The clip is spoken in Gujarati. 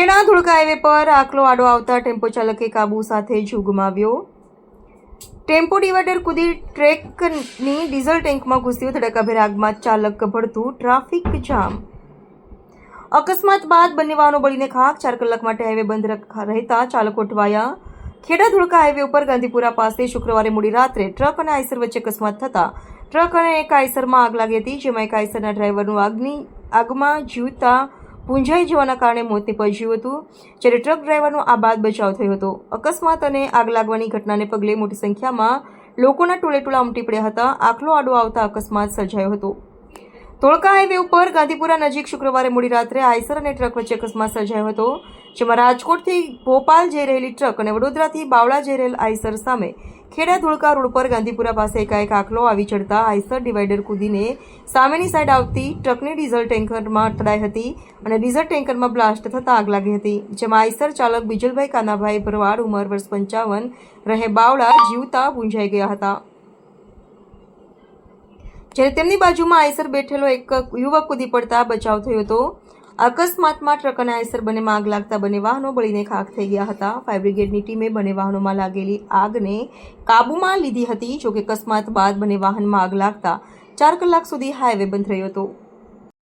ખેડા ધોળકા હાઈવે પર આખલો આડો આવતા ટેમ્પો ચાલકે કાબુ સાથે જીવ ગુમાવ્યો। ટેમ્પો ડિવાઈડર કૂદી ટ્રેકની ડીઝલ ટેન્કમાં ઘૂસ્યો। ધડાકાભેર આગમાં ચાલક ભડતું ટ્રાફિક જામ। અકસ્માત બાદ બંને વાહનો બળીને ખાખ। 4 કલાક માટે હાઈવે બંધ રહેતા ચાલકો અટવાયા। ખેડા ધોળકા હાઈવે ઉપર ગાંધીપુરા પાસે શુક્રવારે મોડી રાત્રે ટ્રક અને આઈસર વચ્ચે અકસ્માત થતા ટ્રક અને એક આઈસરમાં આગ લાગી હતી, જેમાં એક આઈસરના ડ્રાઈવરનું આગમાં જીવતા પૂંજાઈ જવાના કારણે મોત નીપજ્યું હતું, જ્યારે ટ્રક ડ્રાઈવરનો આ બાદ બચાવ થયો હતો। અકસ્માત અને આગ લાગવાની ઘટનાને પગલે મોટી સંખ્યામાં લોકોના ટોળેટોળા ઉમટી પડ્યા હતા। આખલો આડો આવતા અકસ્માત સર્જાયો હતો। ધોળકા હાઈવે ઉપર ગાંધીપુરા નજીક શુક્રવારે મોડી રાત્રે આઈસર અને ટ્રક વચ્ચે અકસ્માત સર્જાયો હતો, જેમાં રાજકોટથી ભોપાલ જઈ રહેલી ટ્રક અને વડોદરાથી બાવળા જઈ રહેલ આઈસર સામે ખેડા ધોળકા રોડ પર ગાંધીપુરા પાસે એકાએક આખલો આવી ચડતા આઈસર ડિવાઈડર કૂદીને સામેની સાઈડ આવતી ટ્રકની ડીઝલ ટેન્કરમાં અથડાઈ હતી અને ડીઝલ ટેન્કરમાં બ્લાસ્ટ થતાં આગ લાગી હતી, જેમાં આઈસર ચાલક બીજલભાઈ કાનાભાઈ ભરવાડ ઉંમર વર્ષ 55 રહે બાવળા જીવતા પૂંજાઈ ગયા હતા, જ્યારે તેમની બાજુમાં આઈસર બેઠેલો એક યુવક કૂદી પડતા બચાવ થયો હતો। અકસ્માતમાં ટ્રક અને આઈસર બંનેમાં આગ લાગતા બંને વાહનો બળીને ખાખ થઈ ગયા હતા। ફાયર બ્રિગેડની ટીમે બંને વાહનોમાં લાગેલી આગને કાબૂમાં લીધી હતી, જોકે અકસ્માત બાદ બંને વાહનમાં આગ લાગતા 4 કલાક સુધી હાઈવે બંધ રહ્યો હતો।